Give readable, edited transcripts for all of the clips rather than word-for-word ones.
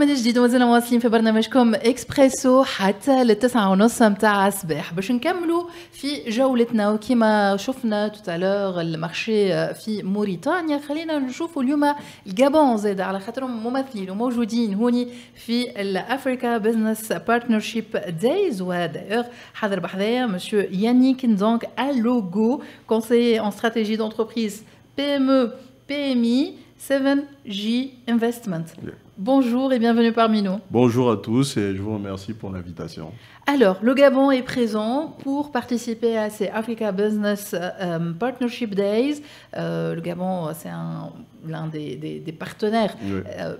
من جديد ومازلنا مواصلين في برنامجكم اكسبريسو حتى للتسعة ونص متاع الصباح باش نكملوا في جولتنا. وكما شفنا توتالور المارشي في موريتانيا، خلينا نشوفوا اليوم الجابون زاد على خاطرهم ممثلين وموجودين هوني في الافريكا بزنس بارتنرشيب دايز. ودايوغ حاضر بحذايا مسيو يانيك نزونغ الوغو، conseiller en stratégie d'entreprise PME PMI 7J Investment. Yeah. Bonjour et bienvenue parmi nous. Bonjour à tous et je vous remercie pour l'invitation. Alors, le Gabon est présent pour participer à ces Africa Business Partnership Days. Le Gabon, c'est l'un des partenaires,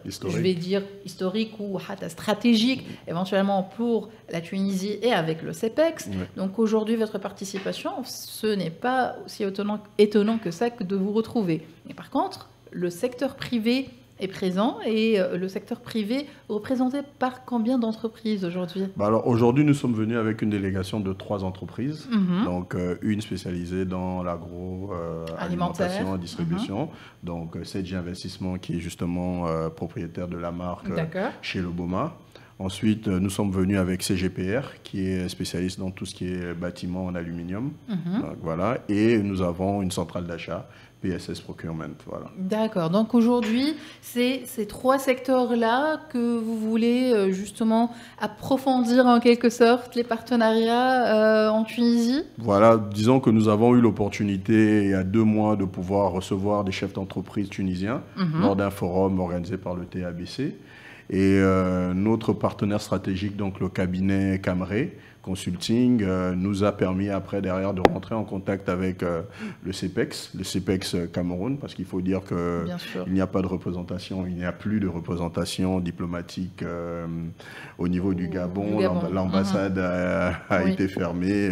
je vais dire, historiques ou stratégiques, éventuellement pour la Tunisie et avec le CEPEX. Oui. Donc aujourd'hui, votre participation, ce n'est pas aussi étonnant que ça que de vous retrouver. Mais par contre, le secteur privé est présent et le secteur privé représenté par combien d'entreprises aujourd'hui? Alors aujourd'hui, nous sommes venus avec une délégation de 3 entreprises, donc une spécialisée dans l'agro-alimentation et distribution, donc 7J Investissement qui est justement propriétaire de la marque chez Loboma. Ensuite, nous sommes venus avec CGPR, qui est spécialiste dans tout ce qui est bâtiment en aluminium. Donc, voilà. Et nous avons une centrale d'achat, PSS Procurement. Voilà. D'accord. Donc aujourd'hui, c'est ces 3 secteurs-là que vous voulez justement approfondir en quelque sorte les partenariats en Tunisie? Voilà. Disons que nous avons eu l'opportunité il y a 2 mois de pouvoir recevoir des chefs d'entreprise tunisiens lors d'un forum organisé par le TABC. Et notre partenaire stratégique, donc le cabinet Camré Consulting, nous a permis après derrière de rentrer en contact avec le CEPEX Cameroun, parce qu'il faut dire qu'il n'y a pas de représentation, il n'y a plus de représentation diplomatique au niveau du Gabon. L'ambassade a été fermée.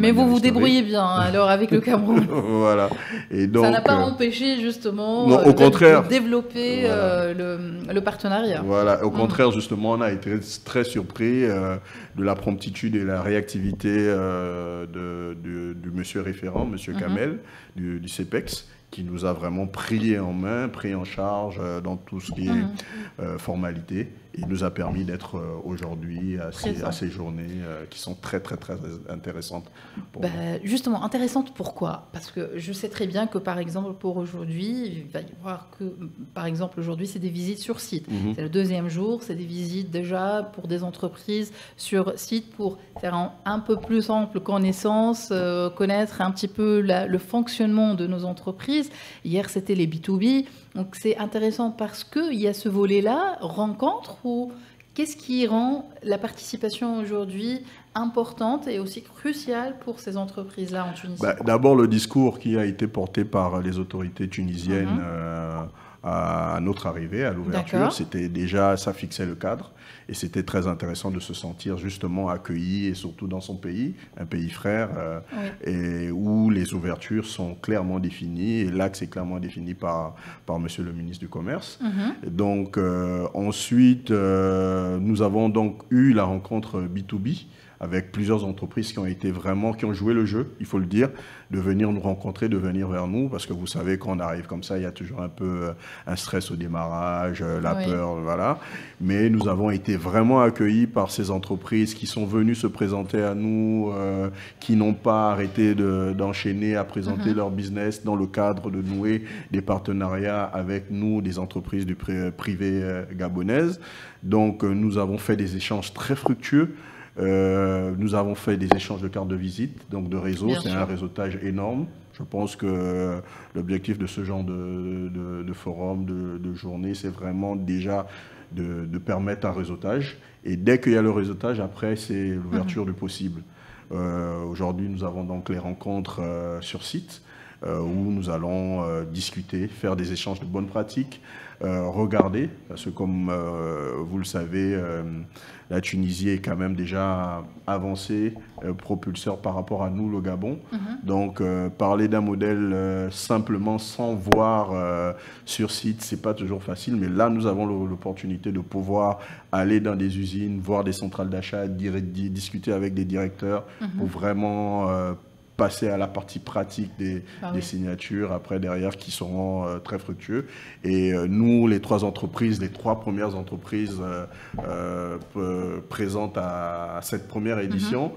Mais vous vous débrouillez bien alors avec le Cameroun. Voilà. Et donc, ça n'a pas empêché justement non, au contraire, de développer le partenariat. Voilà. Au contraire, justement, on a été très surpris de la promptitude et la réactivité du monsieur référent, monsieur Kamel, du CEPEX, qui nous a vraiment pris en main, pris en charge dans tout ce qui est formalité. Et il nous a permis d'être aujourd'hui à ces journées qui sont très, très, très intéressantes pour nous. Justement, intéressantes pourquoi? Parce que je sais très bien que, par exemple, pour aujourd'hui, il va y avoir que, par exemple, aujourd'hui, c'est des visites sur site. C'est le 2e jour, c'est des visites déjà pour des entreprises sur site pour faire un peu plus ample connaissance, connaître un petit peu le fonctionnement de nos entreprises. Hier, c'était les B2B. Donc c'est intéressant parce qu'il y a ce volet-là, rencontre, ou qu'est-ce qui rend la participation aujourd'hui importante et aussi cruciale pour ces entreprises-là en Tunisie? D'abord, le discours qui a été porté par les autorités tunisiennes à notre arrivée, à l'ouverture, c'était déjà, ça fixait le cadre. Et c'était très intéressant de se sentir justement accueilli, et surtout dans son pays, un pays frère, et où les ouvertures sont clairement définies, et l'axe est clairement défini par monsieur le ministre du Commerce. Donc ensuite, nous avons donc eu la rencontre B2B, avec plusieurs entreprises qui ont joué le jeu, il faut le dire, de venir nous rencontrer, de venir vers nous, parce que vous savez, quand on arrive comme ça, il y a toujours un peu un stress au démarrage, la peur, voilà. Mais nous avons été vraiment accueillis par ces entreprises qui sont venues se présenter à nous, qui n'ont pas arrêté d'enchaîner à présenter leur business dans le cadre de nouer des partenariats avec nous, des entreprises du privé gabonaises. Donc, nous avons fait des échanges très fructueux. Nous avons fait des échanges de cartes de visite, donc de réseau, c'est un réseautage énorme. Je pense que l'objectif de ce genre de forum, de journée, c'est vraiment déjà de permettre un réseautage. Et dès qu'il y a le réseautage, après, c'est l'ouverture du possible. Aujourd'hui, nous avons donc les rencontres sur site, où nous allons discuter, faire des échanges de bonnes pratiques, regarder, parce que comme vous le savez, la Tunisie est quand même déjà avancée, propulseur par rapport à nous, le Gabon. Donc parler d'un modèle simplement sans voir sur site, c'est pas toujours facile, mais là nous avons l'opportunité de pouvoir aller dans des usines, voir des centrales d'achat, discuter avec des directeurs pour vraiment passer à la partie pratique des signatures, après derrière, qui seront très fructueux. Et nous, les trois premières entreprises présentes à cette première édition,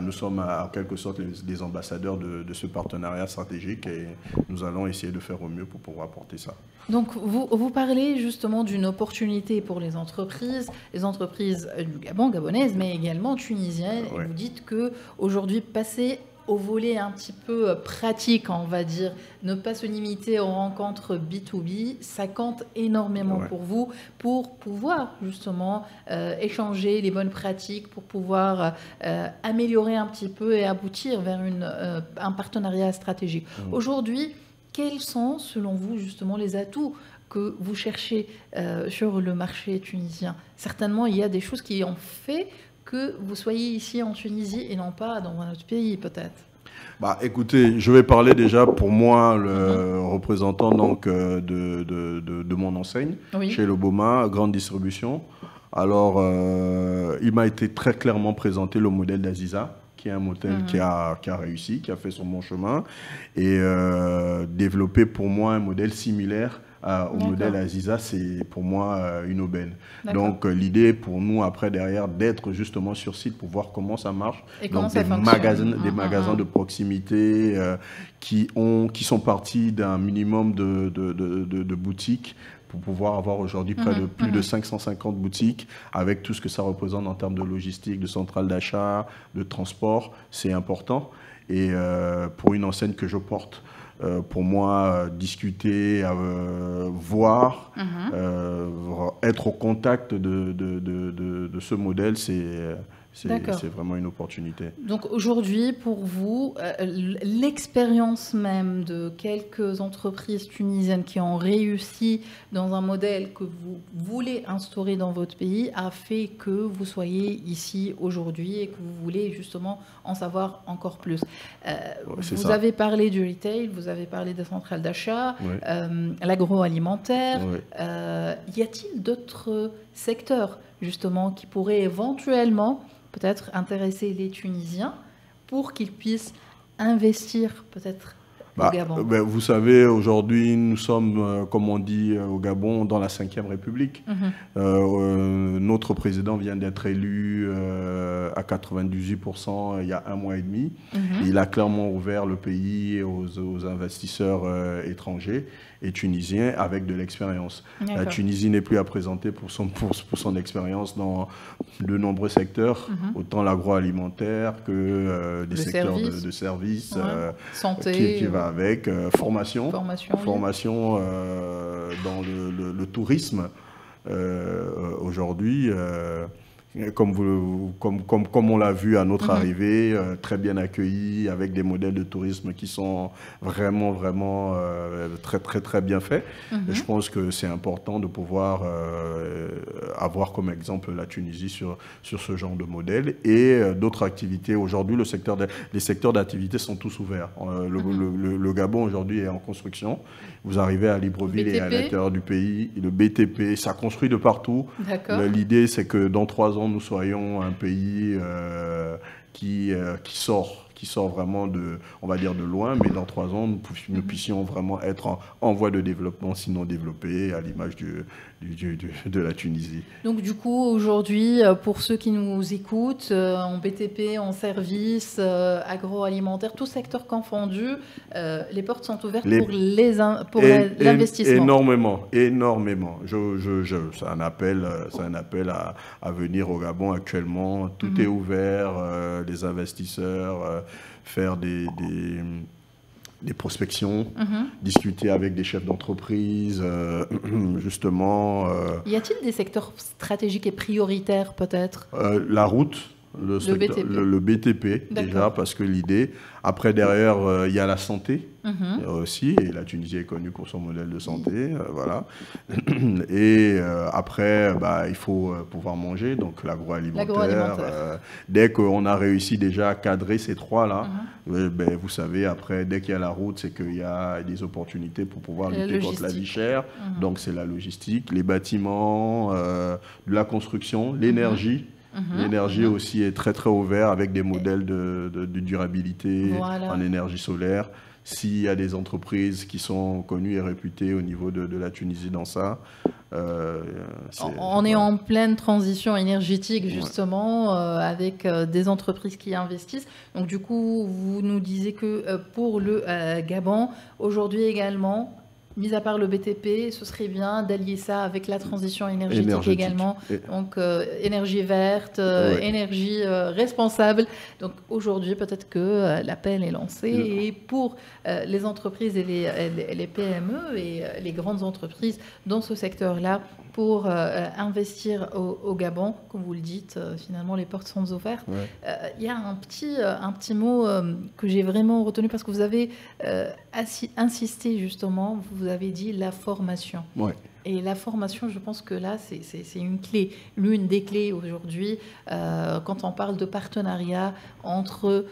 nous sommes en quelque sorte les ambassadeurs de ce partenariat stratégique et nous allons essayer de faire au mieux pour pouvoir porter ça. Donc, vous parlez justement d'une opportunité pour les entreprises du Gabon, gabonaises, mais également tunisiennes. Et vous dites qu'aujourd'hui, passer au volet un petit peu pratique, on va dire, ne pas se limiter aux rencontres B2B, ça compte énormément pour vous, pour pouvoir justement échanger les bonnes pratiques, pour pouvoir améliorer un petit peu et aboutir vers un partenariat stratégique. Aujourd'hui, quels sont, selon vous, justement, les atouts que vous cherchez sur le marché tunisien? Certainement, il y a des choses qui ont fait que vous soyez ici en Tunisie et non pas dans un autre pays, peut-être. Écoutez, je vais parler déjà pour moi, le représentant donc, de mon enseigne, chez Loboma, grande distribution. Alors, il m'a été très clairement présenté le modèle d'Aziza, qui est un modèle qui a réussi, qui a fait son bon chemin, et développer pour moi un modèle similaire au modèle Aziza, c'est pour moi une aubaine. Donc l'idée pour nous après derrière d'être justement sur site pour voir comment ça marche. Et donc des magasins de proximité qui sont partis d'un minimum de boutiques pour pouvoir avoir aujourd'hui plus de 550 boutiques avec tout ce que ça représente en termes de logistique, de centrale d'achat, de transport, c'est important. Et pour une enseigne que je porte, pour moi, discuter, voir, être au contact de ce modèle, c'est vraiment une opportunité. Donc aujourd'hui, pour vous, l'expérience même de quelques entreprises tunisiennes qui ont réussi dans un modèle que vous voulez instaurer dans votre pays a fait que vous soyez ici aujourd'hui et que vous voulez justement en savoir encore plus. Vous avez parlé du retail, vous avez parlé des centrales d'achat, l'agroalimentaire. Y a-t-il d'autres secteurs justement qui pourraient éventuellement peut-être intéresser les Tunisiens pour qu'ils puissent investir peut-être au Gabon? Vous savez, aujourd'hui, nous sommes, comme on dit au Gabon, dans la 5e République. Notre président vient d'être élu à 98% il y a 1 mois et demi. Il a clairement ouvert le pays aux investisseurs étrangers et tunisiens avec de l'expérience. La Tunisie n'est plus à présenter pour son expérience dans de nombreux secteurs, autant l'agroalimentaire que des secteurs de services, santé, qui va avec, formation dans le tourisme. Aujourd'hui, comme on l'a vu à notre arrivée, très bien accueillis, avec des modèles de tourisme qui sont vraiment très bien faits. Et je pense que c'est important de pouvoir avoir comme exemple la Tunisie sur ce genre de modèle et d'autres activités. Aujourd'hui, les secteurs d'activité sont tous ouverts. Le Gabon aujourd'hui est en construction. Vous arrivez à Libreville et à l'intérieur du pays, le BTP, ça construit de partout. L'idée, c'est que dans 3 ans, nous soyons un pays qui sort vraiment on va dire de loin, mais dans 3 ans, nous puissions vraiment être en voie de développement, sinon développé, à l'image de la Tunisie. Donc du coup, aujourd'hui, pour ceux qui nous écoutent, en BTP, en service, agroalimentaire, tout secteur confondu, les portes sont ouvertes pour l'investissement. Énormément. C'est un appel à venir au Gabon actuellement. Tout est ouvert, les investisseurs, faire des prospections, discuter avec des chefs d'entreprise, justement. Y a-t-il des secteurs stratégiques et prioritaires peut-être? La route, le BTP déjà, parce que l'idée, après derrière, il y a la santé aussi, et la Tunisie est connue pour son modèle de santé, voilà. Et après, il faut pouvoir manger, donc l'agroalimentaire. Dès qu'on a réussi déjà à cadrer ces 3-là, vous savez, après, dès qu'il y a la route, c'est qu'il y a des opportunités pour pouvoir lutter contre la vie chère, donc c'est la logistique, les bâtiments, la construction, l'énergie. L'énergie aussi est très, très ouverte avec des modèles de durabilité en énergie solaire. S'il y a des entreprises qui sont connues et réputées au niveau de la Tunisie dans ça, on est en pleine transition énergétique justement avec des entreprises qui investissent. Donc du coup, vous nous disiez que pour le Gabon, aujourd'hui également, mis à part le BTP, ce serait bien d'allier ça avec la transition énergétique également. Donc, énergie verte, énergie responsable. Donc, aujourd'hui, peut-être que l'appel est lancé. Et pour les entreprises et les PME et les grandes entreprises dans ce secteur-là, pour investir au Gabon, comme vous le dites, finalement, les portes sont ouvertes. Il y a un petit mot que j'ai vraiment retenu parce que vous avez insisté justement, vous avez dit la formation. Et la formation, je pense que là, c'est une clé, l'une des clés aujourd'hui quand on parle de partenariat entre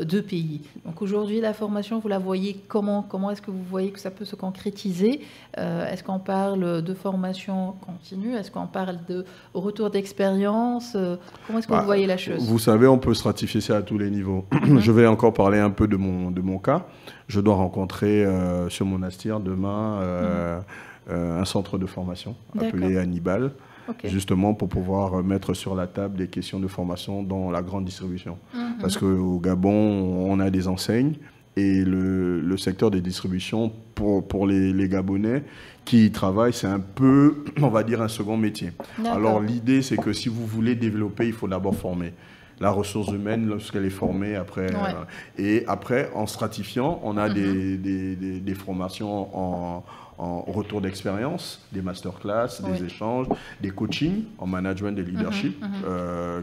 deux pays. Donc aujourd'hui, la formation, vous la voyez comment est-ce que vous voyez que ça peut se concrétiser? Est-ce qu'on parle de formation continue? Est-ce qu'on parle de retour d'expérience? Comment est-ce que vous voyez la chose? Vous savez, on peut stratifier ça à tous les niveaux. Je vais encore parler un peu de mon cas. Je dois rencontrer sur Monastir demain un centre de formation appelé Hannibal, justement pour pouvoir mettre sur la table des questions de formation dans la grande distribution. Parce qu'au Gabon, on a des enseignes et le secteur des distributions, pour les Gabonais qui y travaillent, c'est un peu, on va dire, un second métier. Alors l'idée, c'est que si vous voulez développer, il faut d'abord former. La ressource humaine, lorsqu'elle est formée, et après, en stratifiant, on a des formations en retour d'expérience, des masterclass, des échanges, des coachings en management de leadership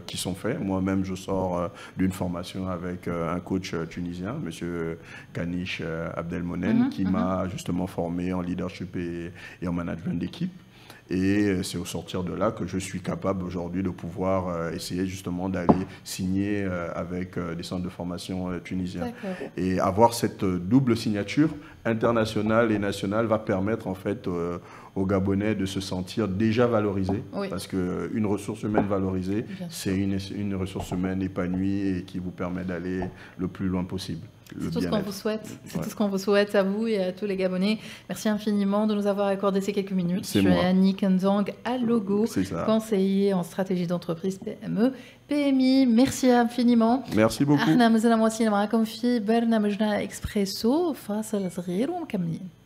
qui sont faits. Moi-même, je sors d'une formation avec un coach tunisien, M. Kanish Abdelmonen, qui m'a justement formé en leadership et en management d'équipe. Et c'est au sortir de là que je suis capable aujourd'hui de pouvoir essayer justement d'aller signer avec des centres de formation tunisiens. Et avoir cette double signature internationale et nationale va permettre en fait aux Gabonais de se sentir déjà valorisés. Parce qu'une ressource humaine valorisée, c'est une ressource humaine épanouie et qui vous permet d'aller le plus loin possible. C'est tout ce qu'on vous souhaite. C'est tout ce qu'on vous souhaite à vous et à tous les Gabonais. Merci infiniment de nous avoir accordé ces quelques minutes. Je suis Annick Nzang Alogo, conseiller en stratégie d'entreprise PME, PMI. Merci infiniment. Merci beaucoup. احنا مازلنا مواصلين معكم في برنامجنا اكسبريسو فاصل صغير ومكملين.